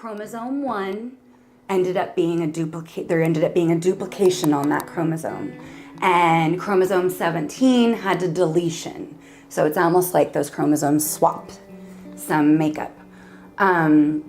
chromosome 1 ended up being a duplicate. There ended up being a duplication on that chromosome. And chromosome 17 had a deletion. So it's almost like those chromosomes swapped some makeup. And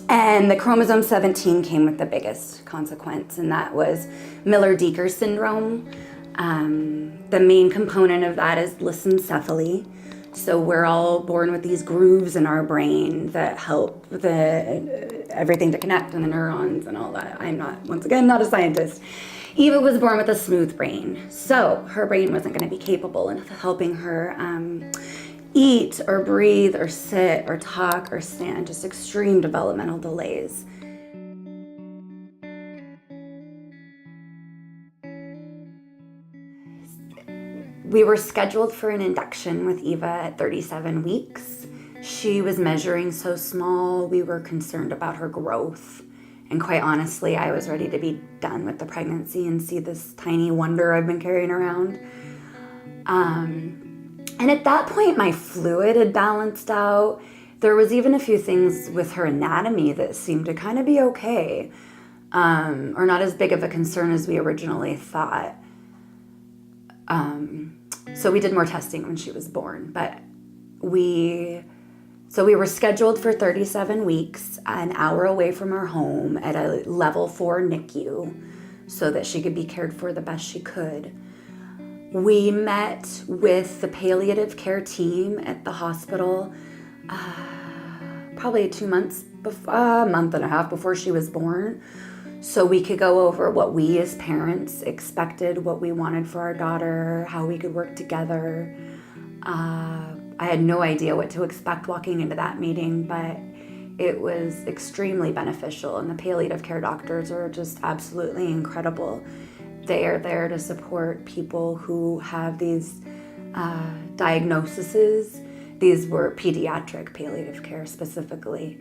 the chromosome 17 came with the biggest consequence, and that was Miller-Dieker syndrome. The main component of that is lissencephaly. So we're all born with these grooves in our brain that help everything to connect, and the neurons and all that. I'm not, once again, not a scientist. Eva was born with a smooth brain, so her brain wasn't going to be capable of helping her eat or breathe or sit or talk or stand, just extreme developmental delays. We were scheduled for an induction with Eva at 37 weeks. She was measuring so small, we were concerned about her growth. And quite honestly, I was ready to be done with the pregnancy and see this tiny wonder I've been carrying around. And at that point, my fluid had balanced out. There was even a few things with her anatomy that seemed to kind of be okay, or not as big of a concern as we originally thought. So we did more testing when she was born, but we were scheduled for 37 weeks, an hour away from her home at a level 4 NICU so that she could be cared for the best she could. We met with the palliative care team at the hospital probably 2 months, a month and a half before she was born, so we could go over what we as parents expected, what we wanted for our daughter, how we could work together. I had no idea what to expect walking into that meeting, but it was extremely beneficial, and the palliative care doctors are just absolutely incredible. They are there to support people who have these diagnoses. These were pediatric palliative care specifically.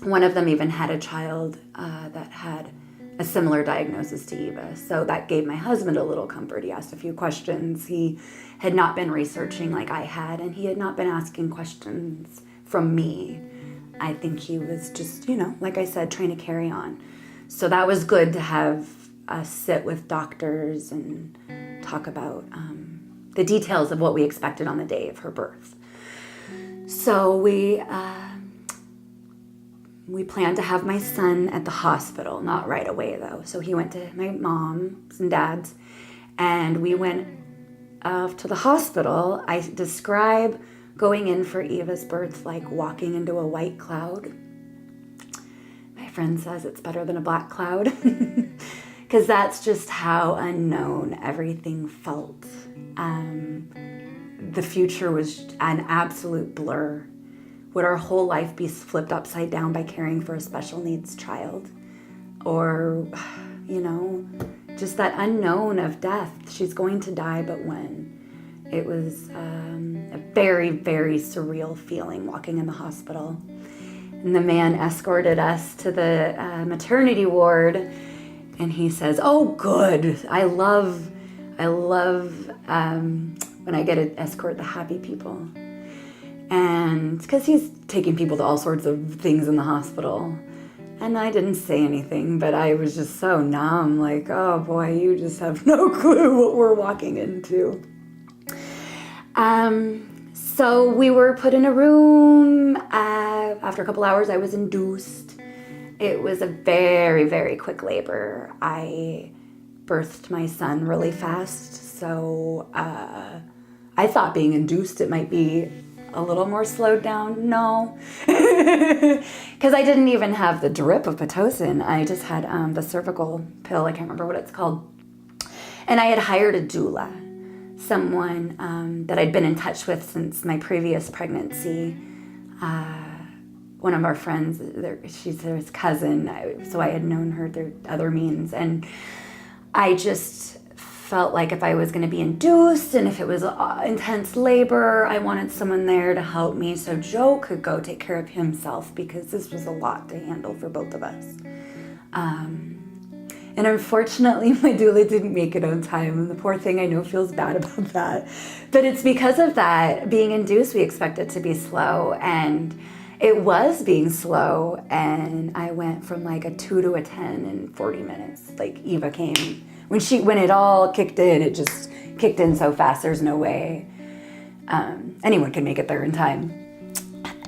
One of them even had a child that had a similar diagnosis to Eva. So that gave my husband a little comfort. He asked a few questions. He had not been researching like I had, and he had not been asking questions from me. I think he was just, like I said, trying to carry on. So that was good to have us sit with doctors and talk about the details of what we expected on the day of her birth. So we planned to have my son at the hospital, not right away though. So he went to my mom's and dad's, and we went to the hospital. I describe going in for Eva's birth like walking into a white cloud. My friend says it's better than a black cloud because that's just how unknown everything felt. The future was an absolute blur. Would our whole life be flipped upside down by caring for a special needs child? Or, just that unknown of death. She's going to die, but when? It was a very, very surreal feeling walking in the hospital. And the man escorted us to the maternity ward, and he says, "Oh, good. I love when I get to escort the happy people." And because he's taking people to all sorts of things in the hospital. And I didn't say anything, but I was just so numb, like, oh boy, you just have no clue what we're walking into. So we were put in a room. After a couple hours, I was induced. It was a very, very quick labor. I birthed my son really fast, so I thought being induced, it might be a little more slowed down. No, because I didn't even have the drip of Pitocin. I just had the cervical pill. I can't remember what it's called. And I had hired a doula, someone that I'd been in touch with since my previous pregnancy. One of our friends, she's his cousin, so I had known her through other means. And I just felt like if I was going to be induced and if it was intense labor, I wanted someone there to help me so Joe could go take care of himself, because this was a lot to handle for both of us. And unfortunately, my doula didn't make it on time, and the poor thing, I know, feels bad about that. But it's because of that. Being induced, we expect it to be slow, and It was being slow, and I went from like a 2 to a 10 in 40 minutes. Like Eva came, when it all kicked in, it just kicked in so fast, there's no way anyone could make it there in time.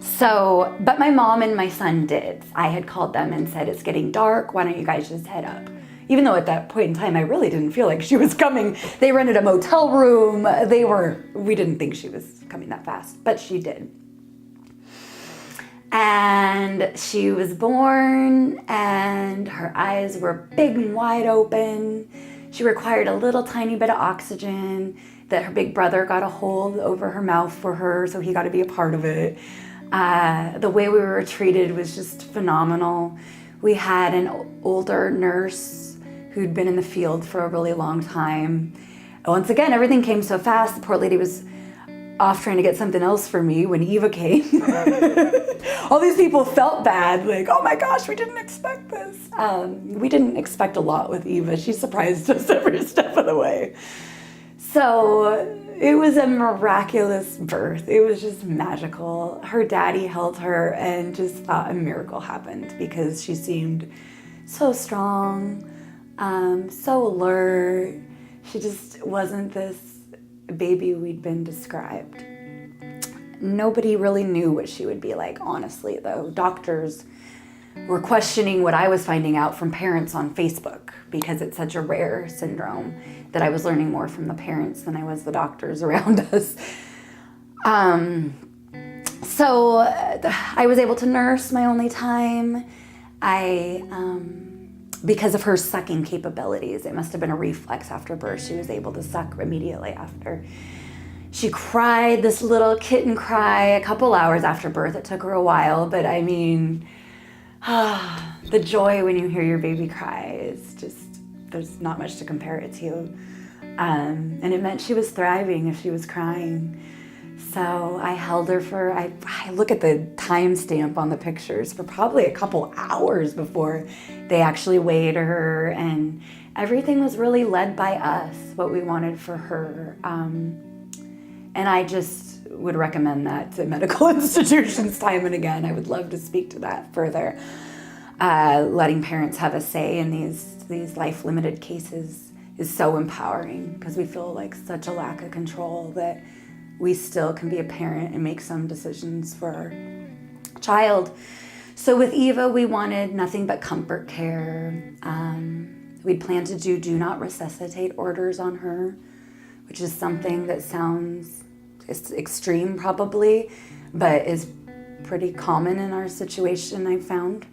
So, but my mom and my son did. I had called them and said, it's getting dark, why don't you guys just head up? Even though at that point in time, I really didn't feel like she was coming. They rented a motel room. We didn't think she was coming that fast, but she did. And she was born, and her eyes were big and wide open. She required a little tiny bit of oxygen that her big brother got a hold over her mouth for her, so he got to be a part of it. The way we were treated was just phenomenal. We had an older nurse who'd been in the field for a really long time. Once again, everything came so fast. The poor lady was off trying to get something else for me when Eva came. All these people felt bad, like, oh my gosh, we didn't expect this. We didn't expect a lot with Eva. She surprised us every step of the way. So it was a miraculous birth. It was just magical. Her daddy held her and just thought a miracle happened because she seemed so strong, so alert. She just wasn't this baby we'd been described. Nobody really knew what she would be like, honestly, though. Doctors were questioning what I was finding out from parents on Facebook because it's such a rare syndrome that I was learning more from the parents than I was the doctors around us. So I was able to nurse my only time. Because of her sucking capabilities, it must have been a reflex after birth. She was able to suck immediately after. She cried this little kitten cry a couple hours after birth. It took her a while, but I mean, the joy when you hear your baby cry is just, there's not much to compare it to. And it meant she was thriving if she was crying. So I held her for, I look at the timestamp on the pictures, for probably a couple hours before they actually weighed her, and everything was really led by us, what we wanted for her. And I just would recommend that to medical institutions time and again. I would love to speak to that further. Letting parents have a say in these life-limited cases is so empowering because we feel like such a lack of control that we still can be a parent and make some decisions for our child. So with Eva, we wanted nothing but comfort care. We'd planned to do not resuscitate orders on her, which is something that sounds extreme probably, but is pretty common in our situation, I found.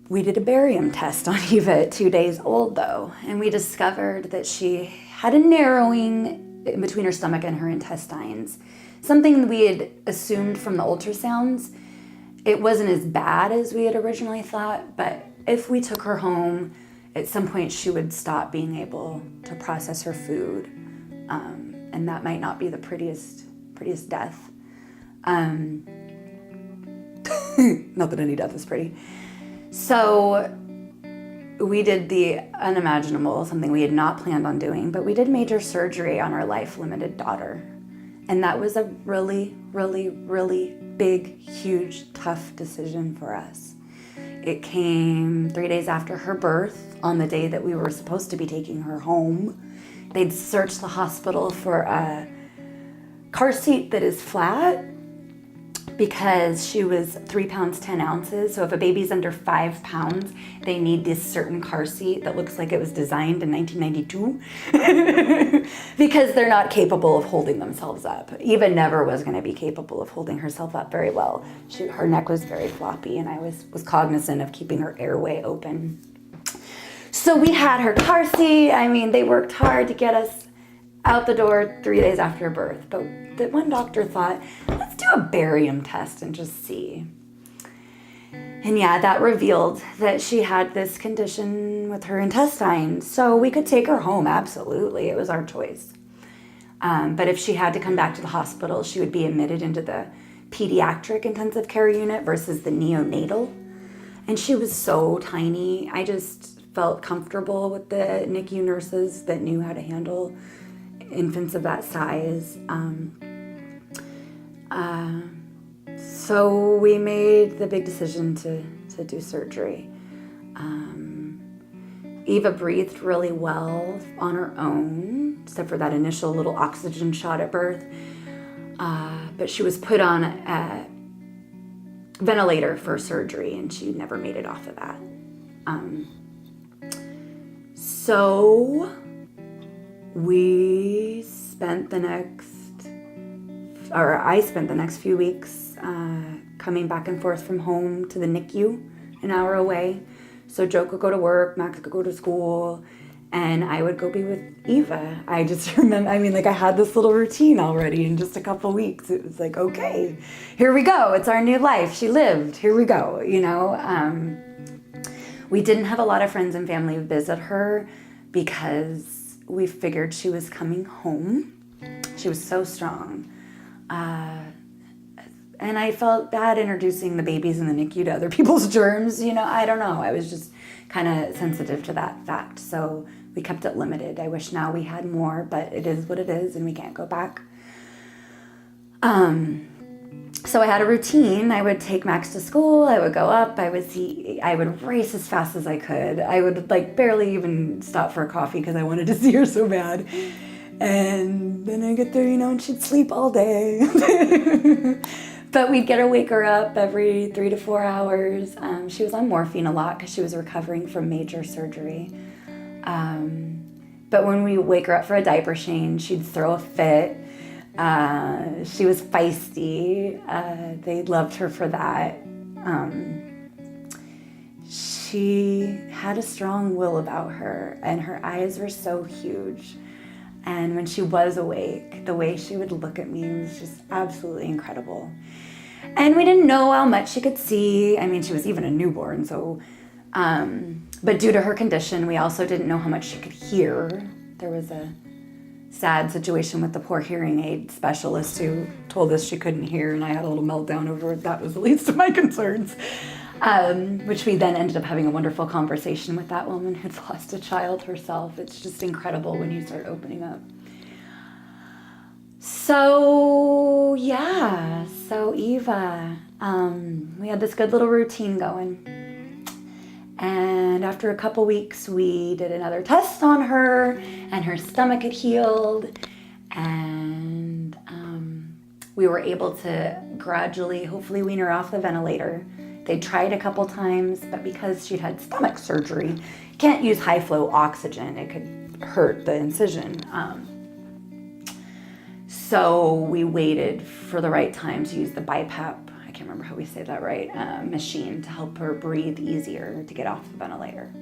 We did a barium test on Eva at 2 days old though, and we discovered that she had a narrowing in between her stomach and her intestines. Something we had assumed from the ultrasounds. It wasn't as bad as we had originally thought, but if we took her home, at some point she would stop being able to process her food. And that might not be the prettiest death. Not that any death is pretty. So we did the unimaginable, something we had not planned on doing, but we did major surgery on our life-limited daughter. And that was a really, really, really big, huge, tough decision for us. It came 3 days after her birth, on the day that we were supposed to be taking her home. They'd searched the hospital for a car seat that is flat because she was 3 pounds, 10 ounces. So if a baby's under 5 pounds, they need this certain car seat that looks like it was designed in 1992 because they're not capable of holding themselves up. Eva never was going to be capable of holding herself up very well. Her neck was very floppy, and I was cognizant of keeping her airway open. So we had her car seat. I mean, they worked hard to get us out the door 3 days after birth, but the one doctor thought, let's do a barium test and just see. And yeah, that revealed that she had this condition with her intestines. So we could take her home, absolutely. It was our choice. But if she had to come back to the hospital, she would be admitted into the pediatric intensive care unit versus the neonatal. And she was so tiny. I just felt comfortable with the NICU nurses that knew how to handle infants of that size. So we made the big decision to do surgery. Eva breathed really well on her own, except for that initial little oxygen shot at birth. But she was put on a ventilator for surgery, and she never made it off of that. So I spent the next few weeks coming back and forth from home to the NICU, an hour away. So Joe could go to work, Max could go to school, and I would go be with Eva. I just remember, I had this little routine already in just a couple weeks. It was like, okay, here we go. It's our new life. She lived. Here we go, We didn't have a lot of friends and family visit her because we figured she was coming home. She was so strong. And I felt bad introducing the babies in the NICU to other people's germs. I don't know. I was just kind of sensitive to that fact. So we kept it limited. I wish now we had more, but it is what it is and we can't go back. So I had a routine. I would take Max to school. I would go up. I would race as fast as I could. I would barely even stop for a coffee because I wanted to see her so bad. And then I get there, and she'd sleep all day. But we'd wake her up every 3 to 4 hours. She was on morphine a lot because she was recovering from major surgery. But when we wake her up for a diaper change, she'd throw a fit. She was feisty. They loved her for that. She had a strong will about her, and her eyes were so huge. And when she was awake, the way she would look at me was just absolutely incredible. And we didn't know how much she could see. She was even a newborn, so... but due to her condition, we also didn't know how much she could hear. There was a sad situation with the poor hearing aid specialist who told us she couldn't hear, and I had a little meltdown over it. That was the least of my concerns. Which we then ended up having a wonderful conversation with that woman who'd lost a child herself. It's just incredible when you start opening up. So Eva, we had this good little routine going. And after a couple weeks, we did another test on her, and her stomach had healed. And we were able to gradually, hopefully, wean her off the ventilator. They tried a couple times, but because she'd had stomach surgery, you can't use high flow oxygen. It could hurt the incision. So we waited for the right time to use the BiPAP, I can't remember how we say that right, machine to help her breathe easier to get off the ventilator.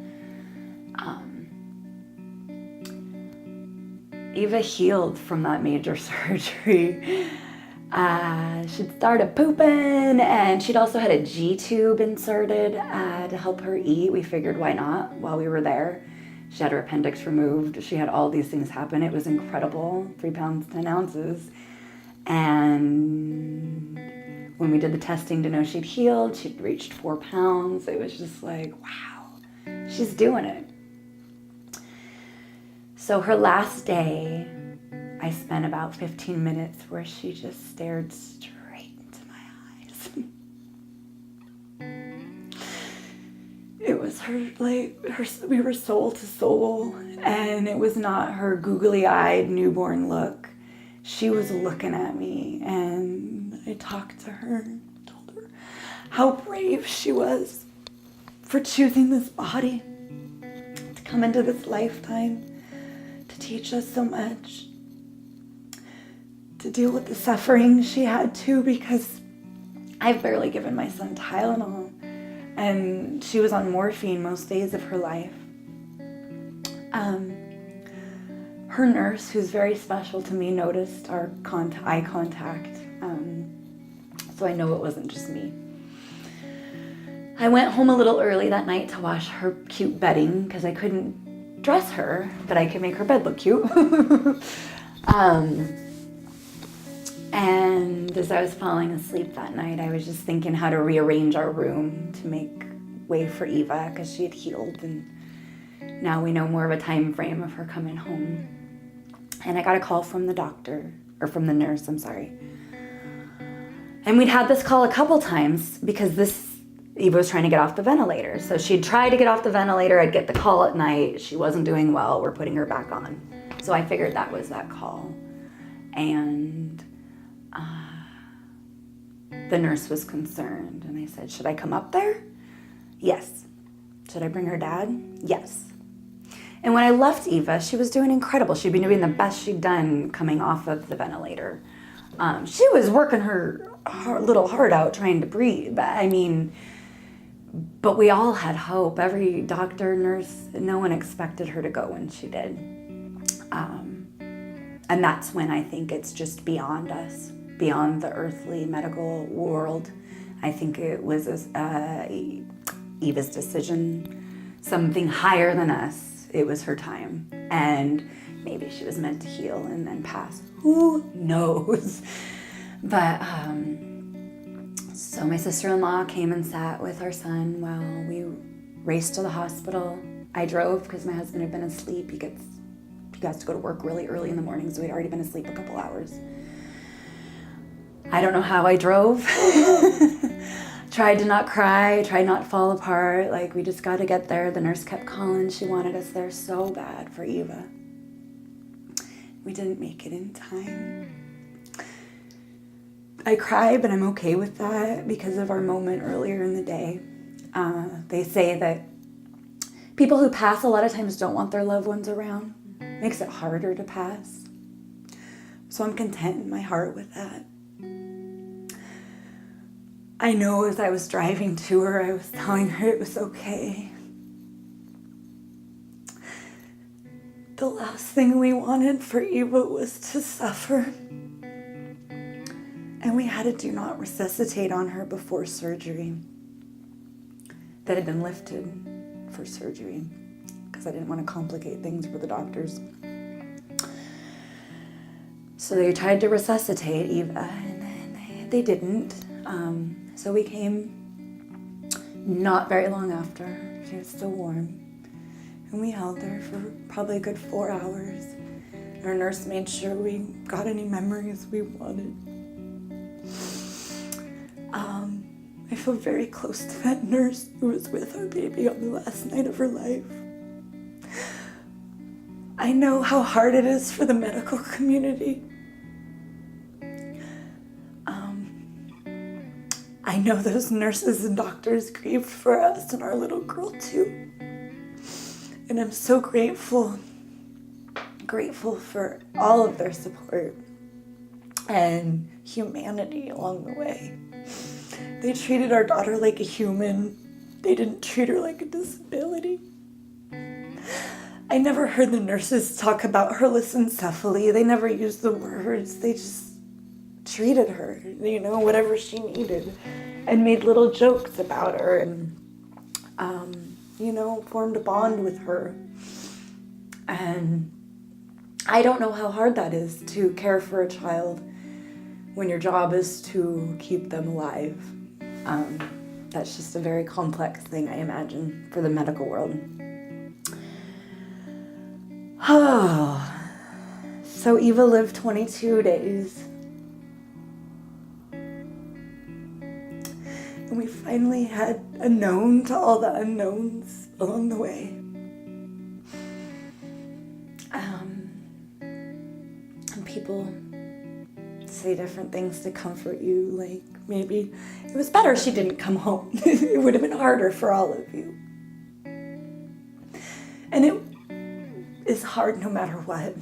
Eva healed from that major surgery. She'd started pooping, and she'd also had a G-tube inserted to help her eat. We figured why not while we were there. She had her appendix removed. She had all these things happen. It was incredible, 3 pounds, 10 ounces. And when we did the testing to know she'd healed, she'd reached 4 pounds. It was just like, wow, she's doing it. So her last day, I spent about 15 minutes where she just stared straight into my eyes. It was we were soul to soul, and it was not her googly-eyed newborn look. She was looking at me, and I talked to her, told her how brave she was for choosing this body to come into this lifetime, to teach us so much, to deal with the suffering she had too, because I've barely given my son Tylenol, and she was on morphine most days of her life. Her nurse, who's very special to me, noticed our eye contact, so I know it wasn't just me. I went home a little early that night to wash her cute bedding because I couldn't dress her, but I could make her bed look cute. And as I was falling asleep that night, I was just thinking how to rearrange our room to make way for Eva because she had healed, and now we know more of a time frame of her coming home. And I got a call from the doctor, or from the nurse, I'm sorry. And we'd had this call a couple times because Eva was trying to get off the ventilator. So she'd try to get off the ventilator. I'd get the call at night. She wasn't doing well. We're putting her back on. So I figured that was that call. And the nurse was concerned. And I said, should I come up there? Yes. Should I bring her dad? Yes. And when I left Eva, she was doing incredible. She'd been doing the best she'd done coming off of the ventilator. She was working her little heart out trying to breathe. But we all had hope. Every doctor, nurse, no one expected her to go when she did. And that's when I think it's just beyond us, beyond the earthly medical world. I think it was Eva's decision, something higher than us. It was her time. And maybe she was meant to heal and then pass. Who knows? But so my sister-in-law came and sat with our son while we raced to the hospital. I drove because my husband had been asleep. He has to go to work really early in the morning, so he'd already been asleep a couple hours. I don't know how I drove. Tried to not cry, tried not to fall apart. Like, we just got to get there. The nurse kept calling. She wanted us there so bad for Eva. We didn't make it in time. I cry, but I'm okay with that because of our moment earlier in the day. They say that people who pass a lot of times don't want their loved ones around. Makes it harder to pass. So I'm content in my heart with that. I know as I was driving to her, I was telling her it was okay. The last thing we wanted for Eva was to suffer. And we had a do not resuscitate on her before surgery that had been lifted for surgery because I didn't want to complicate things for the doctors. So they tried to resuscitate Eva, and then they didn't. So we came not very long after. She was still warm. And we held her for probably a good 4 hours. Our nurse made sure we got any memories we wanted. I feel very close to that nurse who was with our baby on the last night of her life. I know how hard it is for the medical community. I know those nurses and doctors grieved for us and our little girl too. And I'm so grateful for all of their support and humanity along the way. They treated our daughter like a human. They didn't treat her like a disability. I never heard the nurses talk about her lissencephaly. They never used the words. They just treated her, whatever she needed, and made little jokes about her and, formed a bond with her. And I don't know how hard that is to care for a child when your job is to keep them alive. That's just a very complex thing, I imagine, for the medical world. Oh, so Eva lived 22 days. And we finally had a known to all the unknowns along the way. And people say different things to comfort you, like maybe it was better she didn't come home. It would have been harder for all of you. And it is hard no matter what.